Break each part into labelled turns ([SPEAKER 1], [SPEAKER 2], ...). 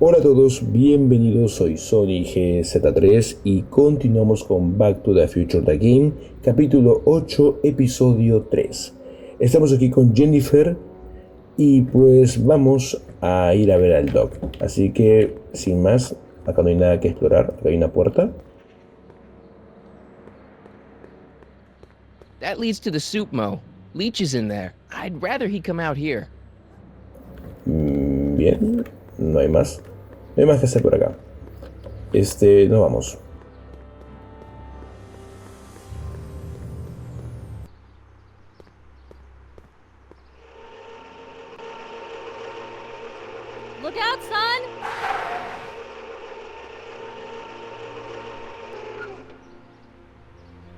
[SPEAKER 1] Hola a todos, bienvenidos, soy Sony GZ3 y continuamos con Back to the Future the Game, capítulo 8, episodio 3. Estamos aquí con Jennifer y pues vamos a ir a ver al Doc. Así que, sin más, acá no hay nada que explorar, acá hay una puerta.
[SPEAKER 2] That leads to the soup mo. Leech is in there. I'd rather he come out here.
[SPEAKER 1] Bien, no hay más. No hay más que hacer por acá. No vamos.
[SPEAKER 3] Look out, son!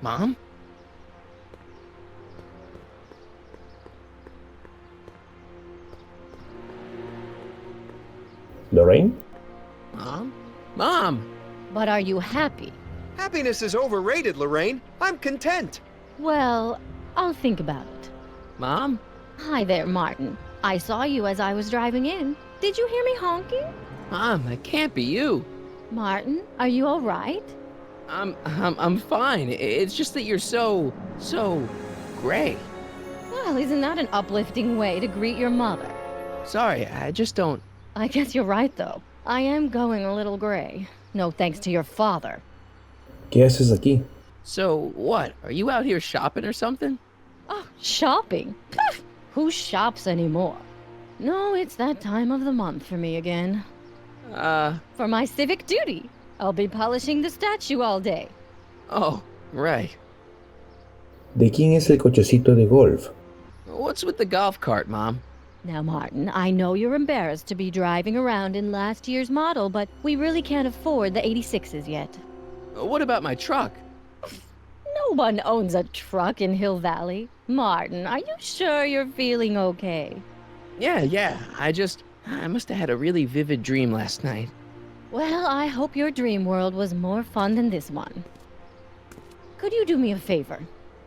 [SPEAKER 2] Mom?
[SPEAKER 1] Lorraine?
[SPEAKER 2] Mom!
[SPEAKER 3] But are you happy?
[SPEAKER 4] Happiness is overrated, Lorraine. I'm content.
[SPEAKER 3] Well, I'll think about it.
[SPEAKER 2] Mom?
[SPEAKER 3] Hi there, Martin. I saw you as I was driving in. Did you hear me honking?
[SPEAKER 2] Mom, that can't be you.
[SPEAKER 3] Martin, are you all right?
[SPEAKER 2] I'm fine. It's just that you're so gray.
[SPEAKER 3] Well, isn't that an uplifting way to greet your mother?
[SPEAKER 2] Sorry, I just don't...
[SPEAKER 3] I guess you're right, though. I am going a little gray. No thanks to your father.
[SPEAKER 1] ¿Qué haces aquí?
[SPEAKER 2] So, what? Are you out here shopping or something?
[SPEAKER 3] Oh, shopping? Pah! Who shops anymore? No, it's that time of the month for me again. For my civic duty. I'll be polishing the statue all day.
[SPEAKER 2] Oh, right.
[SPEAKER 1] ¿De quién es el cochecito de golf?
[SPEAKER 2] What's with the golf cart, Mom?
[SPEAKER 3] Now, Martin, I know you're embarrassed to be driving around in last year's model, but we really can't afford the 86s yet.
[SPEAKER 2] What about my truck?
[SPEAKER 3] No one owns a truck in Hill Valley. Martin, are you sure you're feeling okay?
[SPEAKER 2] Yeah. I must have had a really vivid dream last night.
[SPEAKER 3] Well, I hope your dream world was more fun than this one. Could you do me a favor?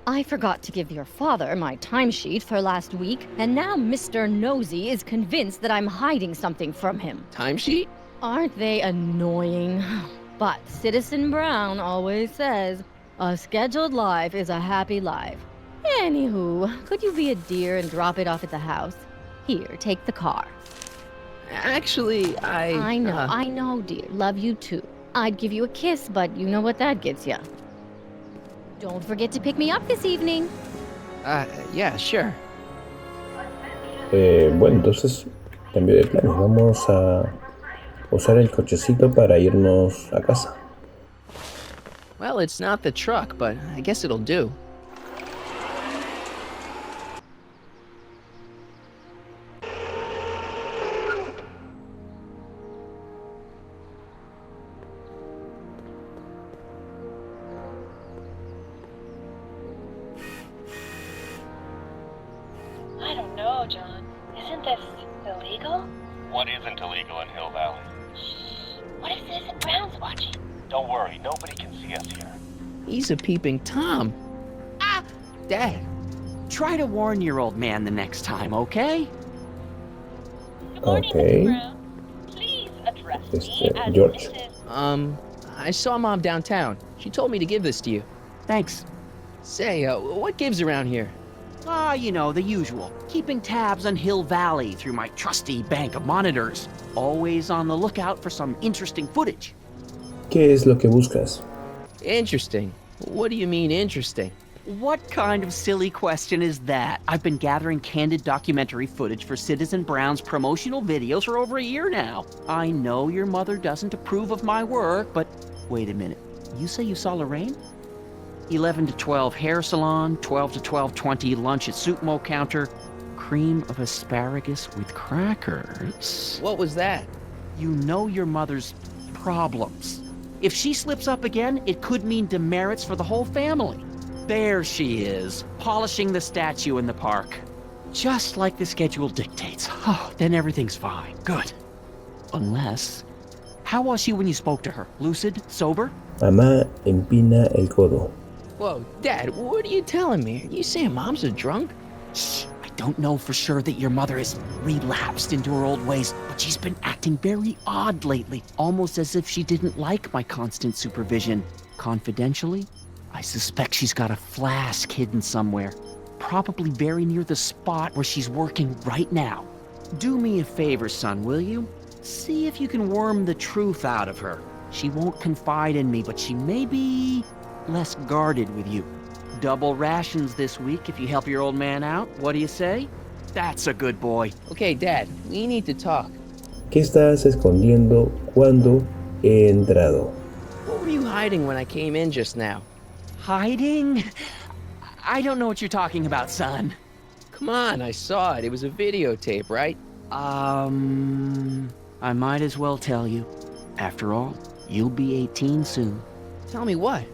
[SPEAKER 3] I forgot to give your father my timesheet for last week, and now Mr. Nosy is convinced that I'm hiding something from him.
[SPEAKER 2] Timesheet?
[SPEAKER 3] Aren't they annoying? But Citizen Brown always says, a scheduled life is a happy life. Anywho, could you be a dear and drop it off at the house? Here, take the car.
[SPEAKER 2] Actually,
[SPEAKER 3] I know, dear. Love you too. I'd give you a kiss, but you know what that gets ya. Don't forget to pick me up this evening.
[SPEAKER 2] Yeah, sure.
[SPEAKER 1] Bueno, entonces, cambio de planes. Vamos a usar el cochecito para irnos a casa.
[SPEAKER 2] Well, it's not the truck, but I guess it'll do.
[SPEAKER 5] I don't know, John. Isn't this illegal?
[SPEAKER 6] What isn't illegal in Hill Valley?
[SPEAKER 5] Shh. What if Citizen Brown's watching?
[SPEAKER 6] Don't worry, nobody can see us here.
[SPEAKER 2] He's a peeping Tom. Ah! Dad.
[SPEAKER 7] Try to warn your old man the next time, okay?
[SPEAKER 5] Good morning,
[SPEAKER 1] Okay.
[SPEAKER 5] Mr. Brown. Please address me as
[SPEAKER 1] George.
[SPEAKER 5] Mrs.
[SPEAKER 2] I saw Mom downtown. She told me to give this to you.
[SPEAKER 7] Thanks.
[SPEAKER 2] Say, what gives around here?
[SPEAKER 7] You know, the usual. Keeping tabs on Hill Valley through my trusty bank of monitors. Always on the lookout for some interesting footage.
[SPEAKER 1] ¿Qué es lo que buscas?
[SPEAKER 2] Interesting. What do you mean, interesting?
[SPEAKER 7] What kind of silly question is that? I've been gathering candid documentary footage for Citizen Brown's promotional videos for over a year now. I know your mother doesn't approve of my work, but wait a minute. You say you saw Lorraine? 11 to 12 hair salon, 12 to 12:20 lunch at soup mo counter, cream of asparagus with crackers.
[SPEAKER 2] What was that?
[SPEAKER 7] You know your mother's problems. If she slips up again, it could mean demerits for the whole family. There she is, polishing the statue in the park. Just like the schedule dictates. Oh, then everything's fine. Good. Unless... How was she when you spoke to her? Lucid? Sober?
[SPEAKER 1] Mamá empina el codo.
[SPEAKER 2] Whoa, Dad, what are you telling me? Are you saying Mom's a drunk?
[SPEAKER 7] Shh. I don't know for sure that your mother has relapsed into her old ways, but she's been acting acting very odd lately, almost as if she didn't like my constant supervision. Confidentially, I suspect she's got a flask hidden somewhere, probably very near the spot where she's working right now. Do me a favor, son, will you? See if you can worm the truth out of her. She won't confide in me, but she may be less guarded with you. Double rations this week if you help your old man out. What do you say? That's a good boy.
[SPEAKER 2] Okay, Dad, we need to talk.
[SPEAKER 1] ¿Qué estás escondiendo cuando he entrado?
[SPEAKER 2] What were you hiding when I came in just now?
[SPEAKER 7] Hiding? I don't know what you're talking about, son.
[SPEAKER 2] Come on, I saw it. It was a videotape, right?
[SPEAKER 7] I might as well tell you. After all, you'll be 18 soon.
[SPEAKER 2] Tell me what?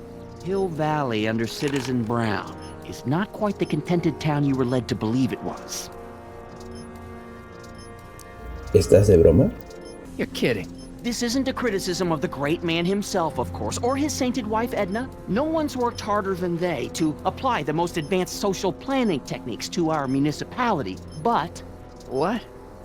[SPEAKER 7] Hill Valley under Citizen Brown is not quite the contented town you were led to believe it was.
[SPEAKER 1] ¿Estás de broma?
[SPEAKER 2] You're kidding.
[SPEAKER 7] This isn't a criticism of the great man himself, of course, or his sainted wife, Edna. No one's worked harder than they to apply the most advanced social planning techniques to our municipality. But,
[SPEAKER 2] What?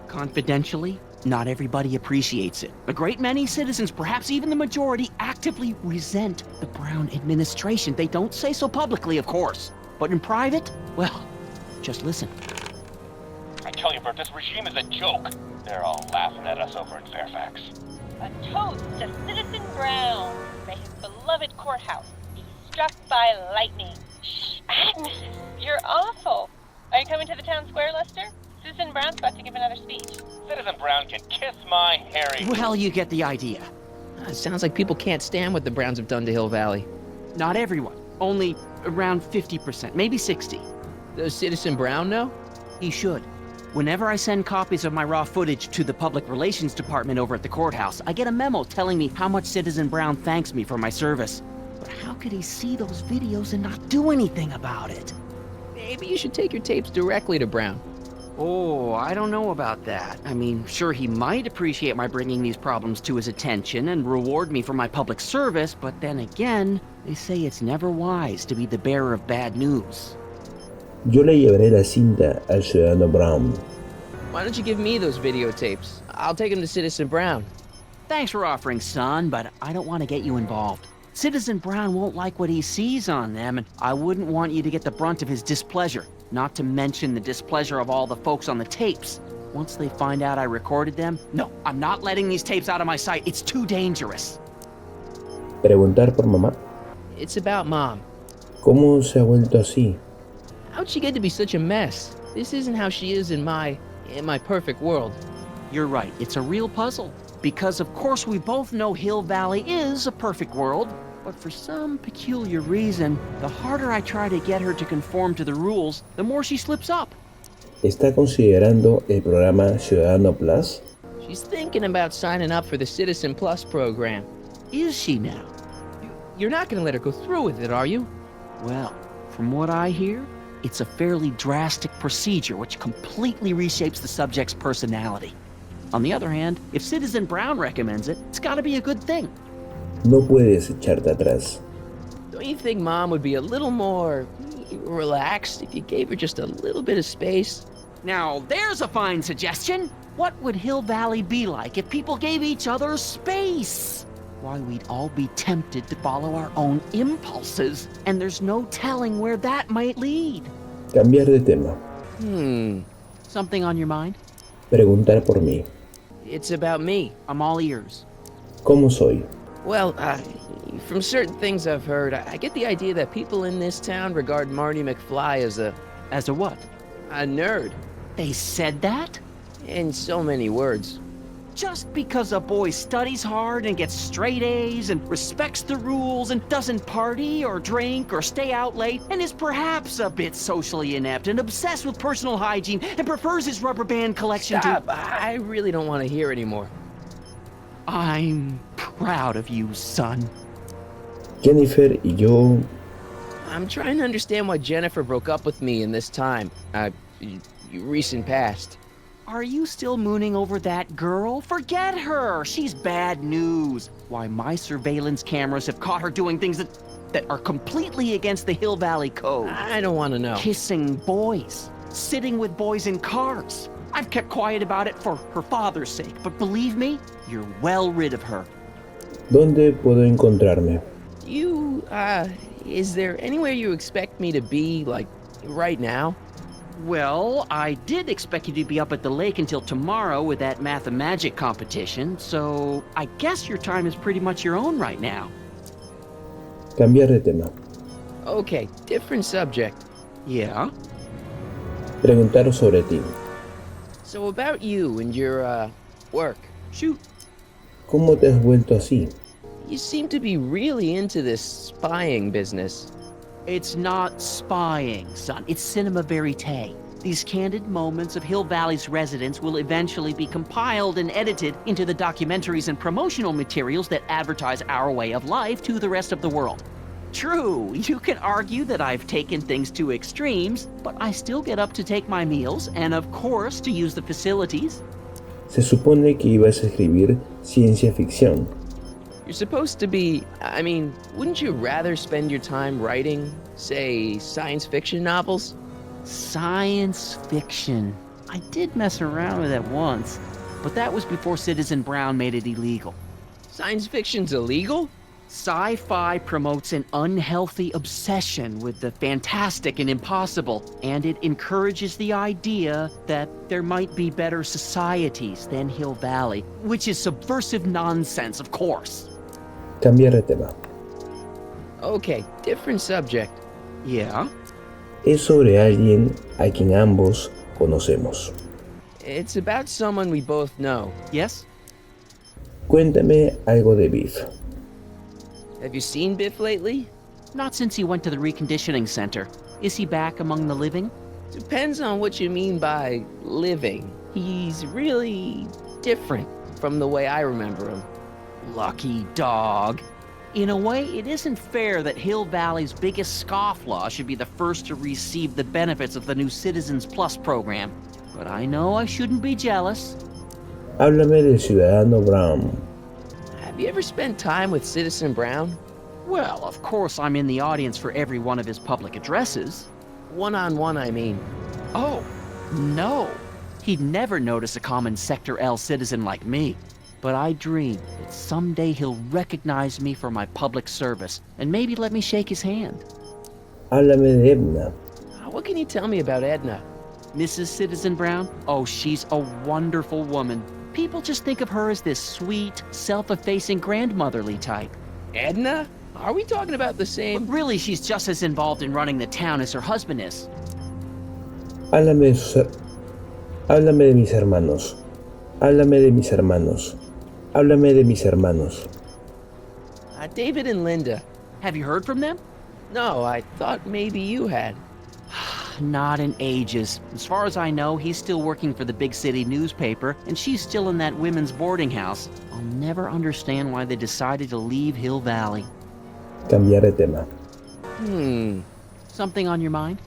[SPEAKER 7] confidentially, not everybody appreciates it. A great many citizens, perhaps even the majority, actively resent the Brown administration. They don't say so publicly, of course. But in private, well, just listen.
[SPEAKER 6] I tell you, Bert, this regime is a joke. They're all laughing at us over in Fairfax.
[SPEAKER 5] A toast to Citizen Brown. May his beloved courthouse be struck by lightning. Shh, Agnes, you're awful. Are you coming to the town square, Lester? Citizen Brown's about to give another speech.
[SPEAKER 6] Citizen Brown can kiss my hairy...
[SPEAKER 7] Well, you get the idea.
[SPEAKER 2] It sounds like people can't stand what the Browns have done to Hill Valley.
[SPEAKER 7] Not everyone. Only around 50%, maybe 60.
[SPEAKER 2] Does Citizen Brown know?
[SPEAKER 7] He should. Whenever I send copies of my raw footage to the Public Relations Department over at the courthouse, I get a memo telling me how much Citizen Brown thanks me for my service. But how could he see those videos and not do anything about it?
[SPEAKER 2] Maybe you should take your tapes directly to Brown.
[SPEAKER 7] Oh, I don't know about that. I mean, sure, he might appreciate my bringing these problems to his attention and reward me for my public service, but then again, they say it's never wise to be the bearer of bad news.
[SPEAKER 1] Yo le llevaré la cinta al ciudadano Brown.
[SPEAKER 2] Why don't you give me those videotapes? I'll take them to Citizen Brown.
[SPEAKER 7] Thanks for offering, son, but I don't want to get you involved. Citizen Brown won't like what he sees on them, and I wouldn't want you to get the brunt of his displeasure, not to mention the displeasure of all the folks on the tapes. Once they find out I recorded them, no, I'm not letting these tapes out of my sight. It's too dangerous.
[SPEAKER 1] Preguntar por mamá.
[SPEAKER 2] It's about Mom.
[SPEAKER 1] ¿Cómo se ha vuelto así?
[SPEAKER 2] How'd she get to be such a mess? This isn't how she is in my perfect world.
[SPEAKER 7] You're right, it's a real puzzle. Because of course we both know Hill Valley is a perfect world, but for some peculiar reason, the harder I try to get her to conform to the rules, the more she slips up.
[SPEAKER 1] ¿Está considerando el programa Ciudadano Plus?
[SPEAKER 2] She's thinking about signing up for the Citizen Plus program.
[SPEAKER 7] Is she now?
[SPEAKER 2] You're not gonna let her go through with it, are you?
[SPEAKER 7] Well, from what I hear, it's a fairly drastic procedure which completely reshapes the subject's personality. On the other hand, if Citizen Brown recommends it, it's gotta be a good thing.
[SPEAKER 1] No puedes echarte atrás.
[SPEAKER 2] Don't you think Mom would be a little more relaxed if you gave her just a little bit of space?
[SPEAKER 7] Now, there's a fine suggestion. What would Hill Valley be like if people gave each other space? Why, we'd all be tempted to follow our own impulses, and there's no telling where that might lead.
[SPEAKER 1] Cambiar de tema.
[SPEAKER 7] Something on your mind?
[SPEAKER 1] Preguntar por mí.
[SPEAKER 2] It's about me.
[SPEAKER 7] I'm all ears.
[SPEAKER 1] ¿Cómo soy?
[SPEAKER 2] Well, from certain things I've heard, I get the idea that people in this town regard Marty McFly as a
[SPEAKER 7] what?
[SPEAKER 2] a nerd.
[SPEAKER 7] They said that?
[SPEAKER 2] In so many words.
[SPEAKER 7] Just because a boy studies hard and gets straight A's and respects the rules and doesn't party or drink or stay out late and is perhaps a bit socially inept and obsessed with personal hygiene and prefers his rubber band collection
[SPEAKER 2] Stop! I really don't want to hear anymore.
[SPEAKER 7] I'm proud of you, son.
[SPEAKER 1] Jennifer y yo...
[SPEAKER 2] I'm trying to understand why Jennifer broke up with me in this time, recent past.
[SPEAKER 7] Are you still mooning over that girl? Forget her! She's bad news. Why, my surveillance cameras have caught her doing things that are completely against the Hill Valley Code.
[SPEAKER 2] I don't want to know.
[SPEAKER 7] Kissing boys. Sitting with boys in cars. I've kept quiet about it for her father's sake, but believe me, you're well rid of her.
[SPEAKER 1] ¿Dónde puedo encontrarme?
[SPEAKER 2] Is there anywhere you expect me to be, like, right now?
[SPEAKER 7] Well, I did expect you to be up at the lake until tomorrow with that math-magic competition, so I guess your time is pretty much your own right now.
[SPEAKER 1] Cambiar de tema.
[SPEAKER 2] Okay, different subject.
[SPEAKER 7] Yeah?
[SPEAKER 1] Preguntar sobre ti.
[SPEAKER 2] So about you and your, work.
[SPEAKER 7] Shoot.
[SPEAKER 1] ¿Cómo te has vuelto así?
[SPEAKER 2] You seem to be really into this spying business.
[SPEAKER 7] It's not spying, son. It's cinema verite. These candid moments of Hill Valley's residents will eventually be compiled and edited into the documentaries and promotional materials that advertise our way of life to the rest of the world. True, you can argue that I've taken things to extremes, but I still get up to take my meals and, of course, to use the facilities.
[SPEAKER 1] Se supone que ibas a escribir ciencia ficción.
[SPEAKER 2] You're supposed to be, wouldn't you rather spend your time writing, say, science fiction novels?
[SPEAKER 7] Science fiction. I did mess around with it once, but that was before Citizen Brown made it illegal.
[SPEAKER 2] Science fiction's illegal?
[SPEAKER 7] Sci-fi promotes an unhealthy obsession with the fantastic and impossible, and it encourages the idea that there might be better societies than Hill Valley, which is subversive nonsense, of course.
[SPEAKER 1] Cambiar de tema.
[SPEAKER 2] Okay, different subject.
[SPEAKER 7] Yeah?
[SPEAKER 1] Es sobre alguien a quien ambos conocemos.
[SPEAKER 2] It's about someone we both know.
[SPEAKER 7] Yes?
[SPEAKER 1] Cuéntame algo de Biff.
[SPEAKER 2] Have you seen Biff lately?
[SPEAKER 7] Not since he went to the reconditioning center. Is he back among the living?
[SPEAKER 2] Depends on what you mean by living. He's really different from the way I remember him.
[SPEAKER 7] Lucky dog. In a way, it isn't fair that Hill Valley's biggest scofflaw should be the first to receive the benefits of the new Citizens Plus program. But I know I shouldn't be jealous.
[SPEAKER 1] Háblame del ciudadano Brown.
[SPEAKER 2] Have you ever spent time with Citizen Brown?
[SPEAKER 7] Well, of course I'm in the audience for every one of his public addresses.
[SPEAKER 2] One-on-one, I mean.
[SPEAKER 7] Oh, no. He'd never notice a common Sector L citizen like me. But I dream that someday he'll recognize me for my public service and maybe let me shake his hand.
[SPEAKER 1] Háblame de Edna.
[SPEAKER 2] What can you tell me about Edna?
[SPEAKER 7] Mrs. Citizen Brown? Oh, she's a wonderful woman. People just think of her as this sweet, self-effacing grandmotherly type.
[SPEAKER 2] Edna? Are we talking about the
[SPEAKER 7] But
[SPEAKER 2] same?
[SPEAKER 7] really, she's just as involved in running the town as her husband is.
[SPEAKER 1] Háblame de mis hermanos. Háblame de mis hermanos. Háblame de mis hermanos.
[SPEAKER 2] David and Linda.
[SPEAKER 7] Have you heard from them?
[SPEAKER 2] No, I thought maybe you had.
[SPEAKER 7] Not in ages. As far as I know, he's still working for the big city newspaper, and she's still in that women's boarding house. I'll never understand why they decided to leave Hill Valley.
[SPEAKER 1] Cambiar de tema.
[SPEAKER 7] Something on your mind?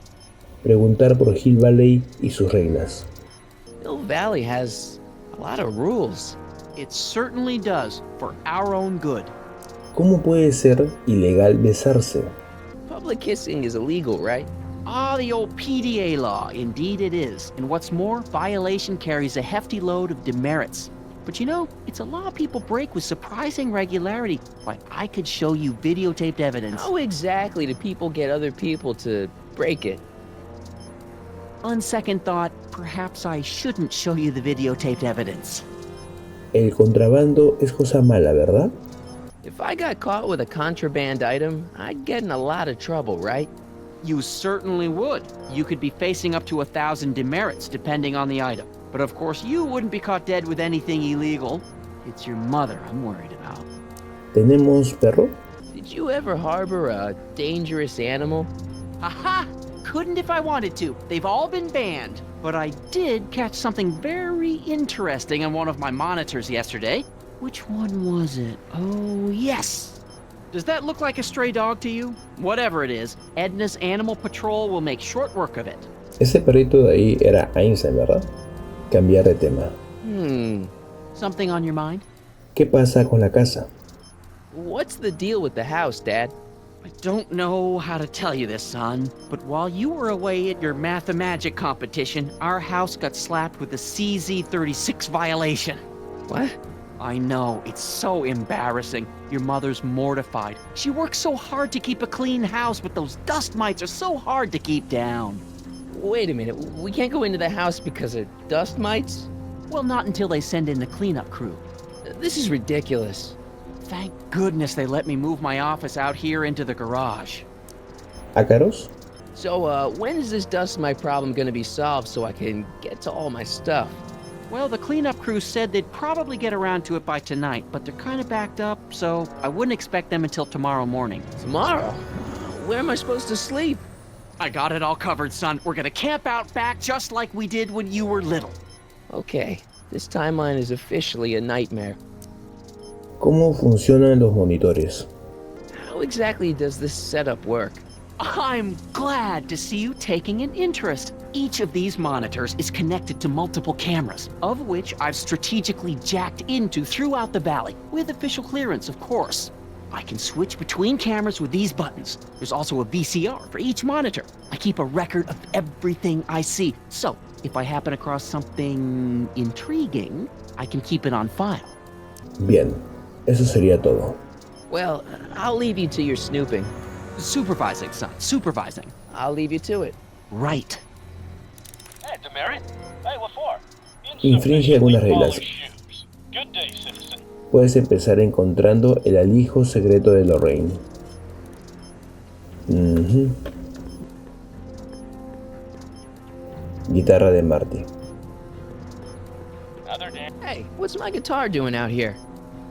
[SPEAKER 1] Preguntar por Hill Valley y sus reglas.
[SPEAKER 2] Hill Valley has a lot of rules.
[SPEAKER 7] It certainly does, for our own good.
[SPEAKER 1] ¿Cómo puede ser ilegal besarse?
[SPEAKER 2] Public kissing is illegal, right?
[SPEAKER 7] Ah, the old PDA law. Indeed it is. And what's more, violation carries a hefty load of demerits. But you know, it's a law people break with surprising regularity. Like, I could show you videotaped evidence.
[SPEAKER 2] How exactly do people get other people to break it?
[SPEAKER 7] On second thought, perhaps I shouldn't show you the videotaped evidence.
[SPEAKER 1] El contrabando es cosa mala, ¿verdad?
[SPEAKER 2] If I got caught with a contraband item, I'd get in a lot of trouble, right?
[SPEAKER 7] You certainly would. You could be facing up to 1,000 demerits, depending on the item. But of course, you wouldn't be caught dead with anything illegal. It's your mother I'm worried about.
[SPEAKER 1] ¿Tenemos perro?
[SPEAKER 2] Did you ever harbor a dangerous animal?
[SPEAKER 7] Aha! Couldn't if I wanted to. They've all been banned. But I did catch something very interesting on one of my monitors yesterday. Which one was it? Oh, yes! Does that look like a stray dog to you? Whatever it is, Edna's Animal Patrol will make short work of it.
[SPEAKER 1] Ese perrito de ahí era Einstein, ¿verdad? Cambiar de tema.
[SPEAKER 7] Something on your mind?
[SPEAKER 1] ¿Qué pasa con la casa?
[SPEAKER 2] What's the deal with the house, Dad?
[SPEAKER 7] I don't know how to tell you this, son, but while you were away at your Mathemagic competition, our house got slapped with a CZ36 violation.
[SPEAKER 2] What?
[SPEAKER 7] I know, it's so embarrassing. Your mother's mortified. She works so hard to keep a clean house, but those dust mites are so hard to keep down.
[SPEAKER 2] Wait a minute, we can't go into the house because of dust mites?
[SPEAKER 7] Well, not until they send in the cleanup crew.
[SPEAKER 2] This is ridiculous.
[SPEAKER 7] Thank goodness they let me move my office out here into the garage.
[SPEAKER 1] ¿Ácaros?
[SPEAKER 2] So, when is this dust mite problem gonna be solved so I can get to all my stuff?
[SPEAKER 7] Well, the cleanup crew said they'd probably get around to it by tonight, but they're kind of backed up, so I wouldn't expect them until tomorrow morning.
[SPEAKER 2] Tomorrow? Where am I supposed to sleep?
[SPEAKER 7] I got it all covered, son. We're gonna camp out back just like we did when you were little.
[SPEAKER 2] Okay, this timeline is officially a nightmare.
[SPEAKER 1] ¿Cómo funcionan los monitores?
[SPEAKER 2] How exactly does this setup work?
[SPEAKER 7] I'm glad to see you taking an interest. Each of these monitors is connected to multiple cameras, of which I've strategically jacked into throughout the valley, with official clearance, of course. I can switch between cameras with these buttons. There's also a VCR for each monitor. I keep a record of everything I see, so if I happen across something intriguing, I can keep it on file.
[SPEAKER 1] Bien, eso sería todo.
[SPEAKER 2] Well, I'll leave you to your snooping.
[SPEAKER 7] Supervising, son, supervising.
[SPEAKER 2] I'll leave you to it.
[SPEAKER 7] Right.
[SPEAKER 6] Hey, demerit? Hey, what for?
[SPEAKER 1] Infringe algunas reglas.
[SPEAKER 6] Good day, citizen.
[SPEAKER 1] Puedes empezar encontrando el alijo secreto de Lorraine. Guitarra de Marty.
[SPEAKER 2] Hey, what's my guitar doing out here?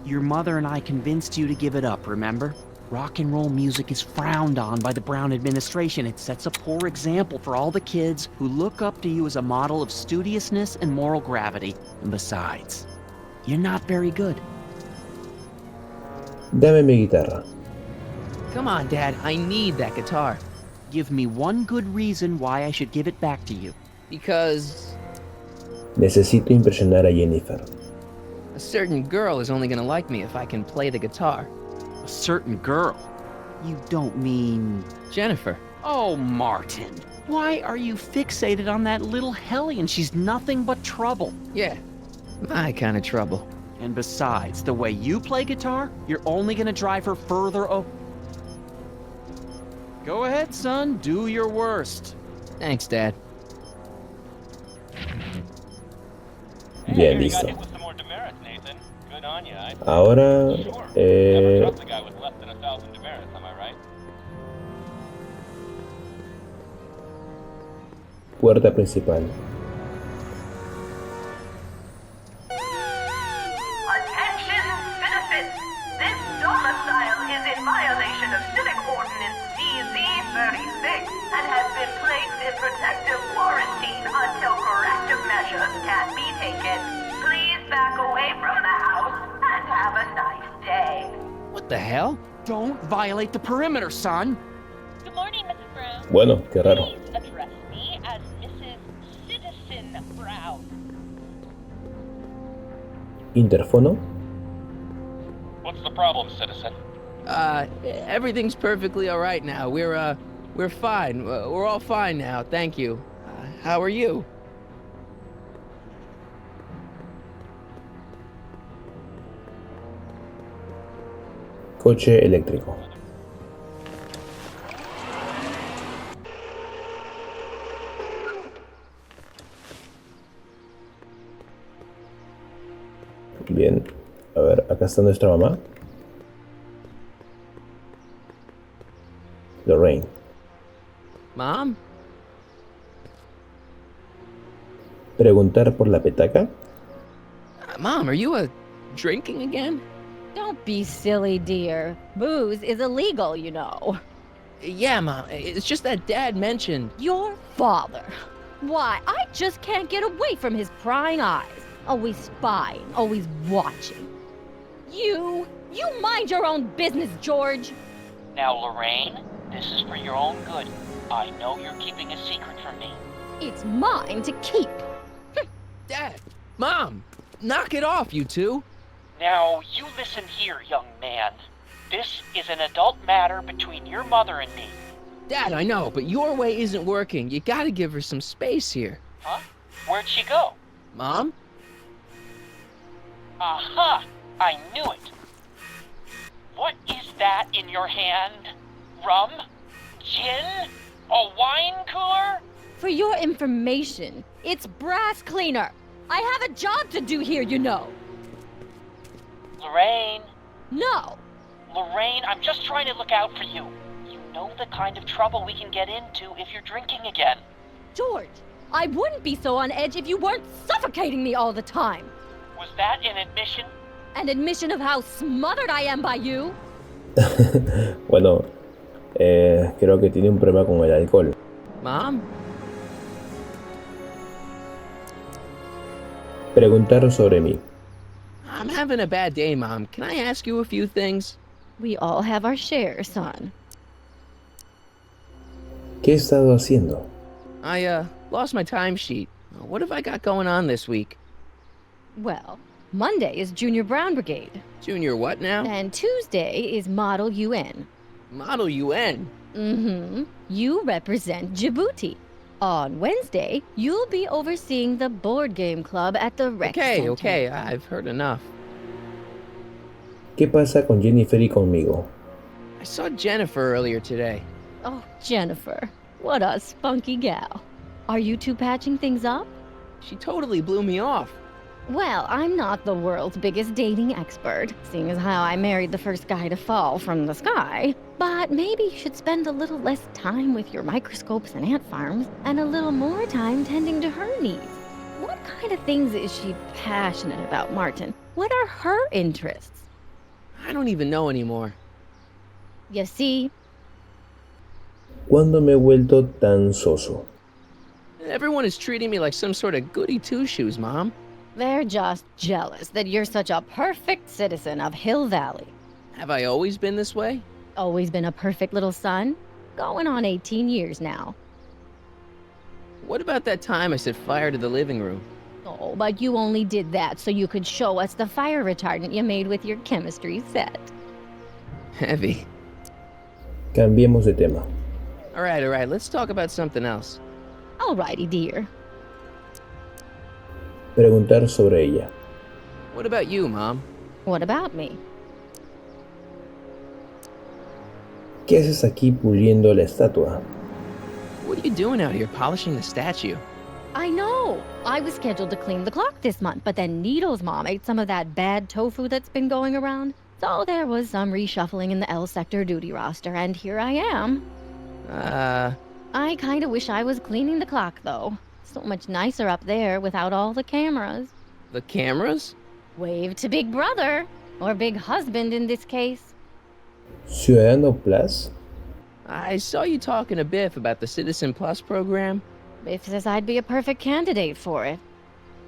[SPEAKER 7] Your mother and I convinced you to give it up, remember? Rock and roll music is frowned on by the Brown administration. It sets a poor example for all the kids who look up to you as a model of studiousness and moral gravity. And besides, you're not very good.
[SPEAKER 1] Dame mi guitarra.
[SPEAKER 2] Come on, Dad, I need that guitar.
[SPEAKER 7] Give me one good reason why I should give it back to you.
[SPEAKER 2] Because
[SPEAKER 1] Necesito impresionar a Jennifer.
[SPEAKER 2] a certain girl is only gonna like me if I can play the guitar.
[SPEAKER 7] A certain girl? You don't mean...
[SPEAKER 2] Jennifer.
[SPEAKER 7] Oh, Martin. Why are you fixated on that little hellion? She's nothing but trouble.
[SPEAKER 2] Yeah, my kind of trouble.
[SPEAKER 7] And besides, the way you play guitar, you're only gonna drive her further Go ahead, son. Do your worst.
[SPEAKER 2] Thanks, Dad.
[SPEAKER 1] Bien,
[SPEAKER 6] You got
[SPEAKER 1] listo.
[SPEAKER 6] hit with some more demerits, Nathan. Good on you.
[SPEAKER 1] Ahora,
[SPEAKER 6] Never trust a guy with less than 1,000 demerits, am I right?
[SPEAKER 1] puerta principal.
[SPEAKER 8] Attention, citizens! This domicile is in violation of Civic Ordinance CZ36 and has been placed in protective quarantine until corrective measures can be taken. Please back away from the house and have a nice day.
[SPEAKER 2] What the hell?
[SPEAKER 7] Don't violate the perimeter, son.
[SPEAKER 5] Good morning, Mrs. Brown.
[SPEAKER 1] Bueno, qué raro.
[SPEAKER 5] Please address me as Mrs. Citizen Brown.
[SPEAKER 1] Interfono.
[SPEAKER 6] What's the problem, citizen?
[SPEAKER 2] Everything's perfectly all right now. We're fine. We're all fine now, thank you. How are you?
[SPEAKER 1] Coche eléctrico. Bien, a ver, acá está nuestra mamá. Lorraine.
[SPEAKER 2] Mom?
[SPEAKER 1] Preguntar por la petaca.
[SPEAKER 2] Mom, are you drinking again?
[SPEAKER 3] Don't be silly, dear. Booze is illegal, you know.
[SPEAKER 2] Yeah, Mom. It's just that Dad mentioned.
[SPEAKER 3] Your father. Why, I just can't get away from his prying eyes. Always spying, always watching. You mind your own business, George.
[SPEAKER 7] Now, Lorraine, this is for your own good. I know you're keeping a secret from me.
[SPEAKER 3] It's mine to keep.
[SPEAKER 2] Dad! Mom! Knock it off, you two!
[SPEAKER 7] Now, you listen here, young man. This is an adult matter between your mother and me.
[SPEAKER 2] Dad, I know, but your way isn't working. You gotta give her some space here.
[SPEAKER 7] Huh? Where'd she go?
[SPEAKER 2] Mom?
[SPEAKER 7] Aha! I knew it. What is that in your hand? Rum? Gin? A wine cooler?
[SPEAKER 3] For your information, it's brass cleaner. I have a job to do here, you know.
[SPEAKER 7] Lorraine.
[SPEAKER 3] No.
[SPEAKER 7] Lorraine, I'm just trying to look out for you. You know the kind of trouble we can get into if you're drinking again.
[SPEAKER 3] George, I wouldn't be so on edge if you weren't suffocating me all the time.
[SPEAKER 7] Was that an admission?
[SPEAKER 3] An admission of how smothered I am by you?
[SPEAKER 1] Bueno, creo que tiene un problema con el alcohol.
[SPEAKER 2] Mom?
[SPEAKER 1] Preguntar sobre mí.
[SPEAKER 2] I'm having a bad day, Mom. Can I ask you a few things?
[SPEAKER 3] We all have our share, son.
[SPEAKER 1] ¿Qué he estado haciendo?
[SPEAKER 2] I, lost my timesheet. What have I got going on this week?
[SPEAKER 3] Well, Monday is Junior Brown Brigade,
[SPEAKER 2] Junior what now?
[SPEAKER 3] and Tuesday is Model UN.
[SPEAKER 2] Model UN.
[SPEAKER 3] Mm-hmm. You represent Djibouti. On Wednesday, you'll be overseeing the board game club at the rec center.
[SPEAKER 2] Okay, I've heard enough.
[SPEAKER 1] ¿Qué pasa con Jennifer y conmigo?
[SPEAKER 2] I saw Jennifer earlier today.
[SPEAKER 3] Oh, Jennifer. What a spunky gal. Are you two patching things up?
[SPEAKER 2] She totally blew me off.
[SPEAKER 3] Well, I'm not the world's biggest dating expert, seeing as how I married the first guy to fall from the sky. But maybe you should spend a little less time with your microscopes and ant farms, and a little more time tending to her needs. What kind of things is she passionate about, Martin? What are her interests?
[SPEAKER 2] I don't even know anymore.
[SPEAKER 3] You see?
[SPEAKER 1] ¿Cuándo me he vuelto tan soso?
[SPEAKER 2] Everyone is treating me like some sort of goody two-shoes, Mom.
[SPEAKER 3] They're just jealous that you're such a perfect citizen of Hill Valley.
[SPEAKER 2] Have I always been this way?
[SPEAKER 3] Always been a perfect little son. Going on 18 years now.
[SPEAKER 2] What about that time I set fire to the living room?
[SPEAKER 3] Oh, but you only did that so you could show us the fire retardant you made with your chemistry set.
[SPEAKER 2] Heavy.
[SPEAKER 1] Cambiemos de tema.
[SPEAKER 2] All right, let's talk about something else.
[SPEAKER 3] Alrighty, dear.
[SPEAKER 1] Preguntar sobre ella.
[SPEAKER 2] What about you, Mom?
[SPEAKER 3] What about me?
[SPEAKER 1] ¿Qué haces aquí puliendo la estatua?
[SPEAKER 2] What are you doing out here polishing the statue?
[SPEAKER 3] I know. I was scheduled to clean the clock this month, but then Needle's mom ate some of that bad tofu that's been going around. So there was some reshuffling in the L sector duty roster, and here I am. I kinda wish I was cleaning the clock, though. So much nicer up there without all the cameras.
[SPEAKER 2] The cameras?
[SPEAKER 3] Wave to Big Brother, or Big Husband in this case.
[SPEAKER 1] Ciudadano Plus?
[SPEAKER 2] I saw you talking to Biff about the Citizen Plus program.
[SPEAKER 3] Biff says I'd be a perfect candidate for it.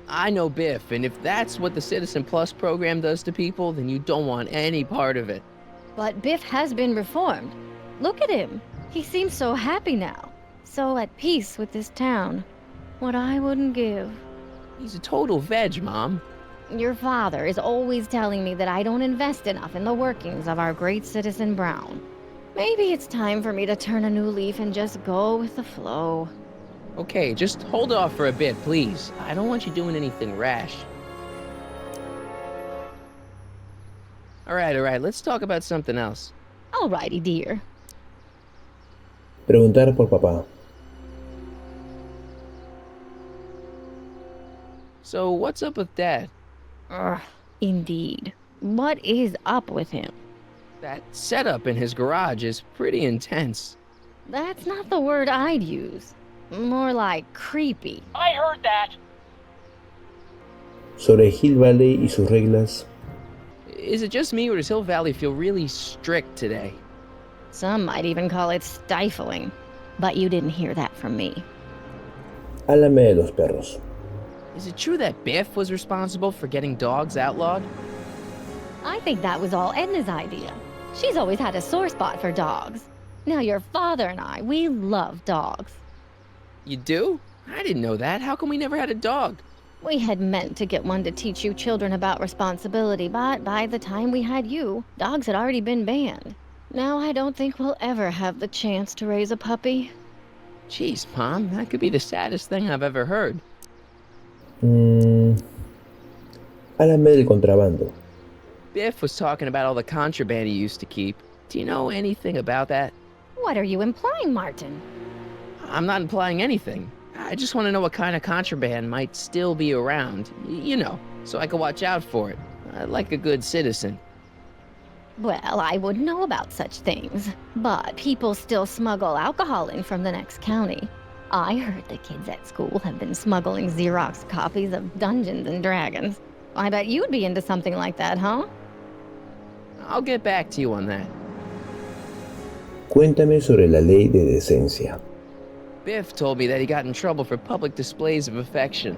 [SPEAKER 2] I know Biff, and if that's what the Citizen Plus program does to people, then you don't want any part of it.
[SPEAKER 3] But Biff has been reformed. Look at him. He seems so happy now. So at peace with this town. What I wouldn't give.
[SPEAKER 2] He's a total veg, Mom.
[SPEAKER 3] Your father is always telling me that I don't invest enough in the workings of our great citizen Brown. Maybe it's time for me to turn a new leaf and just go with the flow.
[SPEAKER 2] Okay, just hold off for a bit, please. I don't want you doing anything rash. All right, let's talk about something else.
[SPEAKER 3] Alrighty, dear.
[SPEAKER 1] Preguntar por papá.
[SPEAKER 2] So, what's up with Dad?
[SPEAKER 3] Indeed. What is up with him?
[SPEAKER 2] That setup in his garage is pretty intense.
[SPEAKER 3] That's not the word I'd use. More like creepy.
[SPEAKER 7] I heard that.
[SPEAKER 1] Sobre Hill Valley y sus reglas.
[SPEAKER 2] Is it just me, or does Hill Valley feel really strict today?
[SPEAKER 3] Some might even call it stifling. But you didn't hear that from me.
[SPEAKER 1] Háblame de los perros.
[SPEAKER 2] Is it true that Biff was responsible for getting dogs outlawed?
[SPEAKER 3] I think that was all Edna's idea. She's always had a sore spot for dogs. Now your father and I, we love dogs.
[SPEAKER 2] You do? I didn't know that. How come we never had a dog?
[SPEAKER 3] We had meant to get one to teach you children about responsibility, but by the time we had you, dogs had already been banned. Now I don't think we'll ever have the chance to raise a puppy.
[SPEAKER 2] Jeez, Mom, that could be the saddest thing I've ever heard.
[SPEAKER 1] Háblame del contrabando.
[SPEAKER 2] Biff was talking about all the contraband he used to keep. Do you know anything about that?
[SPEAKER 3] What are you implying, Martin?
[SPEAKER 2] I'm not implying anything. I just want to know what kind of contraband might still be around. You know, so I can watch out for it. Like a good citizen.
[SPEAKER 3] Well, I wouldn't know about such things, but people still smuggle alcohol in from the next county. I heard the kids at school have been smuggling Xerox copies of Dungeons and Dragons. I bet you'd be into something like that, huh?
[SPEAKER 2] I'll get back to you on that.
[SPEAKER 1] Cuéntame sobre la ley de decencia.
[SPEAKER 2] Biff told me that he got in trouble for public displays of affection.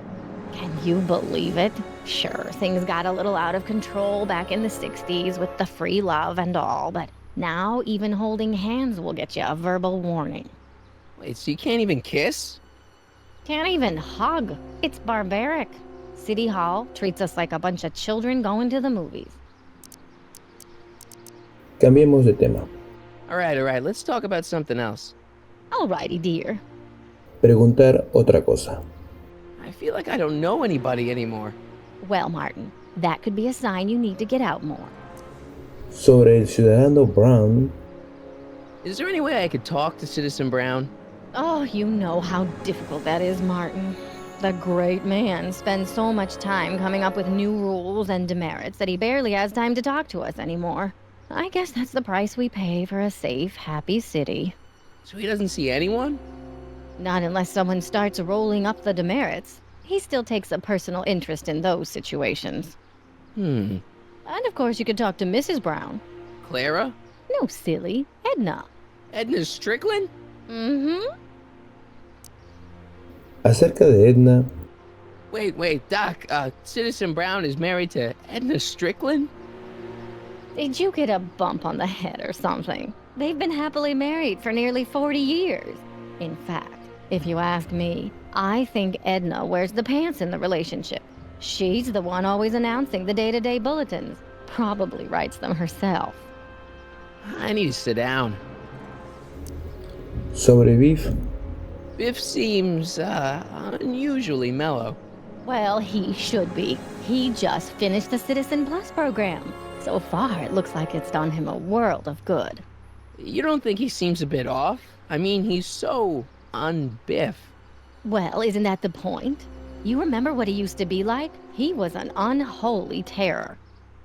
[SPEAKER 3] Can you believe it? Sure, things got a little out of control back in the 60s with the free love and all, but now even holding hands will get you a verbal warning.
[SPEAKER 2] Wait, so you can't even kiss?
[SPEAKER 3] Can't even hug. It's barbaric. City Hall treats us like a bunch of children going to the movies.
[SPEAKER 1] Cambiemos de tema.
[SPEAKER 2] All right, let's talk about something else.
[SPEAKER 3] Alrighty, dear.
[SPEAKER 1] Preguntar otra cosa.
[SPEAKER 2] I feel like I don't know anybody anymore.
[SPEAKER 3] Well, Martin, that could be a sign you need to get out more.
[SPEAKER 1] Sobre el ciudadano Brown.
[SPEAKER 2] Is there any way I could talk to Citizen Brown?
[SPEAKER 3] Oh, you know how difficult that is, Martin. The great man spends so much time coming up with new rules and demerits that he barely has time to talk to us anymore. I guess that's the price we pay for a safe, happy city.
[SPEAKER 2] So he doesn't see anyone?
[SPEAKER 3] Not unless someone starts rolling up the demerits. He still takes a personal interest in those situations. And of course you could talk to Mrs. Brown.
[SPEAKER 2] Clara?
[SPEAKER 3] No, silly. Edna.
[SPEAKER 2] Edna Strickland?
[SPEAKER 3] Mm-hmm.
[SPEAKER 1] Acerca de Edna.
[SPEAKER 2] Wait, Doc, Citizen Brown is married to Edna Strickland?
[SPEAKER 3] Did you get a bump on the head or something? They've been happily married for nearly 40 years. In fact, if you ask me, I think Edna wears the pants in the relationship. She's the one always announcing the day-to-day bulletins. Probably writes them herself.
[SPEAKER 2] I need to sit down.
[SPEAKER 1] Sobre Biff.
[SPEAKER 2] Biff seems, unusually mellow.
[SPEAKER 3] Well, he should be. He just finished the Citizen Plus program. So far, it looks like it's done him a world of good.
[SPEAKER 2] You don't think he seems a bit off? I mean, he's so un-Biff.
[SPEAKER 3] Well, isn't that the point? You remember what he used to be like? He was an unholy terror.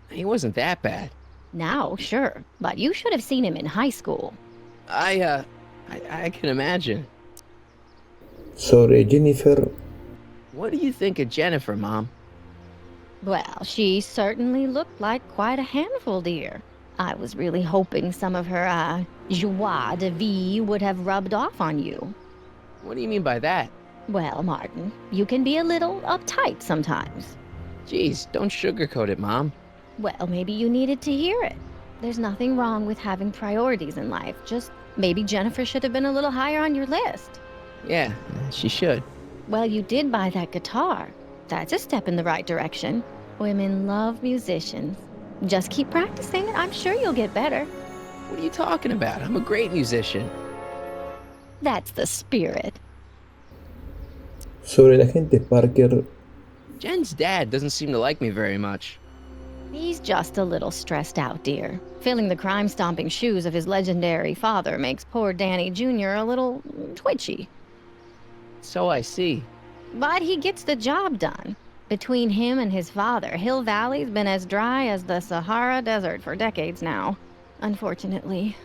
[SPEAKER 2] He wasn't that bad.
[SPEAKER 3] Now, sure, but you should have seen him in high school.
[SPEAKER 2] I can imagine.
[SPEAKER 1] Sobre Jennifer.
[SPEAKER 2] What do you think of Jennifer, Mom?
[SPEAKER 3] Well, she certainly looked like quite a handful, dear. I was really hoping some of her, joie de vivre would have rubbed off on you.
[SPEAKER 2] What do you mean by that?
[SPEAKER 3] Well, Martin, you can be a little uptight sometimes.
[SPEAKER 2] Geez, don't sugarcoat it, Mom.
[SPEAKER 3] Well, maybe you needed to hear it. There's nothing wrong with having priorities in life. Just maybe Jennifer should have been a little higher on your list.
[SPEAKER 2] Yeah, she should.
[SPEAKER 3] Well, you did buy that guitar. That's a step in the right direction. Women love musicians. Just keep practicing, and I'm sure you'll get better.
[SPEAKER 2] What are you talking about? I'm a great musician.
[SPEAKER 3] That's the spirit.
[SPEAKER 1] Sobre el agente Parker.
[SPEAKER 2] Jen's dad doesn't seem to like me very much.
[SPEAKER 3] He's just a little stressed out, dear. Filling the crime-stomping shoes of his legendary father makes poor Danny Jr. a little twitchy.
[SPEAKER 2] So I see.
[SPEAKER 3] But he gets the job done. Between him and his father, Hill Valley's been as dry as the Sahara Desert for decades now. Unfortunately.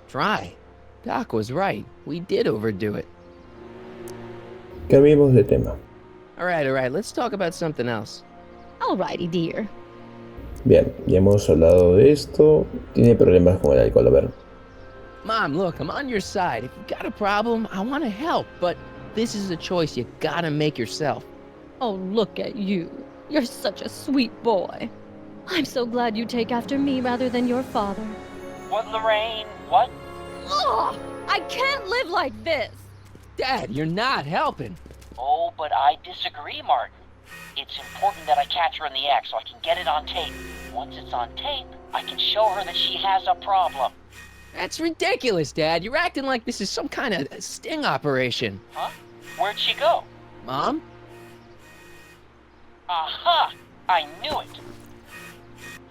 [SPEAKER 2] Dry? Doc was right. We did overdo it.
[SPEAKER 1] Cambiemos de tema.
[SPEAKER 2] All right, let's talk about something else.
[SPEAKER 3] Alrighty, dear.
[SPEAKER 1] Bien, ya hemos hablado de esto. Tiene problemas con el alcohol, a ver.
[SPEAKER 2] Mom, look, I'm on your side. If you've got a problem, I want to help, but this is a choice you gotta make yourself.
[SPEAKER 3] Oh, look at you. You're such a sweet boy. I'm so glad you take after me rather than your father.
[SPEAKER 6] What, Lorraine? What?
[SPEAKER 3] Ugh! I can't live like this!
[SPEAKER 2] Dad, you're not helping.
[SPEAKER 6] Oh, but I disagree, Martin.
[SPEAKER 7] It's important that I catch her in the act so I can get it on tape. Once it's on tape, I can show her that she has a problem.
[SPEAKER 2] That's ridiculous, Dad. You're acting like this is some kind of sting operation.
[SPEAKER 7] Huh? Where'd she go?
[SPEAKER 2] Mom?
[SPEAKER 7] Aha! I knew it!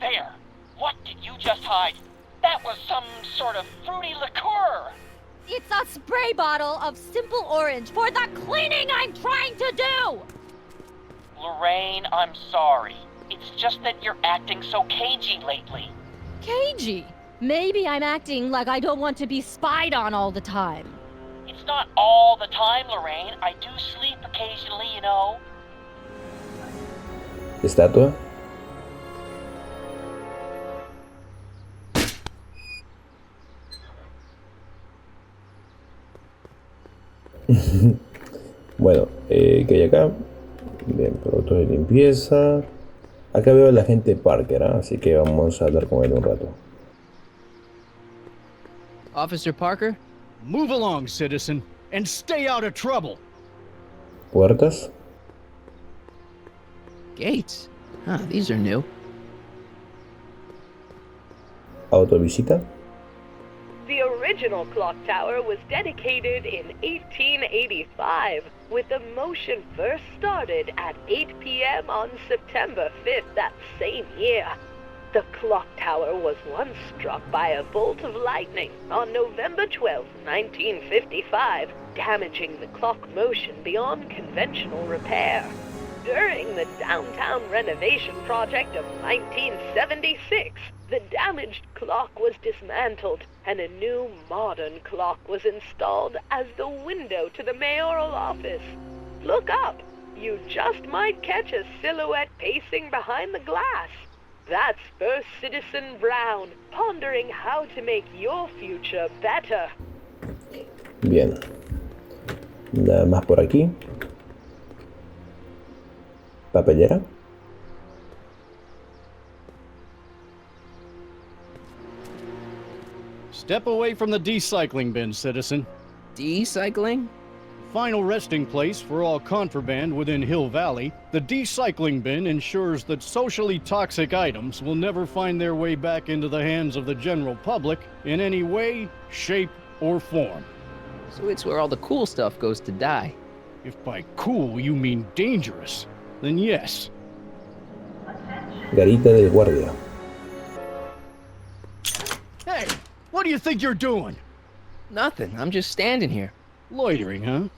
[SPEAKER 7] There! What did you just hide? That was some sort of fruity liqueur!
[SPEAKER 3] It's a spray bottle of simple orange for the cleaning I'm trying to do!
[SPEAKER 7] Lorraine, I'm sorry. It's just that you're acting so cagey lately.
[SPEAKER 3] Cagey? Maybe I'm acting like I don't want to be spied on all the time.
[SPEAKER 7] It's not all the time, Lorraine. I do sleep occasionally, you know.
[SPEAKER 1] Estatua. Bueno, ¿qué hay acá? Bien, productos de limpieza. Acá veo a la gente Parker, ¿eh? Así que vamos a hablar con él un rato.
[SPEAKER 2] Officer Parker?
[SPEAKER 9] Move along, citizen, and stay out of trouble.
[SPEAKER 1] Puertas.
[SPEAKER 2] Gates? Huh, these are new.
[SPEAKER 1] Autovisita.
[SPEAKER 8] The original clock tower was dedicated in 1885, with the motion first started at 8 p.m. on September 5th that same year. The clock tower was once struck by a bolt of lightning on November 12, 1955, damaging the clock motion beyond conventional repair. During the downtown renovation project of 1976, the damaged clock was dismantled and a new modern clock was installed as the window to the mayoral office. Look up. You just might catch a silhouette pacing behind the glass. That's First Citizen Brown, pondering how to make your future better.
[SPEAKER 1] Bien. Nada más por aquí. Papelera.
[SPEAKER 9] Step away from the decycling bin, citizen.
[SPEAKER 2] Decycling?
[SPEAKER 9] Final resting place for all contraband within Hill Valley, the decycling bin ensures that socially toxic items will never find their way back into the hands of the general public in any way, shape, or form.
[SPEAKER 2] So it's where all the cool stuff goes to die.
[SPEAKER 9] If by cool you mean dangerous, then yes.
[SPEAKER 1] Garita del guardia.
[SPEAKER 9] Hey, what do you think you're doing?
[SPEAKER 2] Nothing. I'm just standing here.
[SPEAKER 9] Loitering, huh?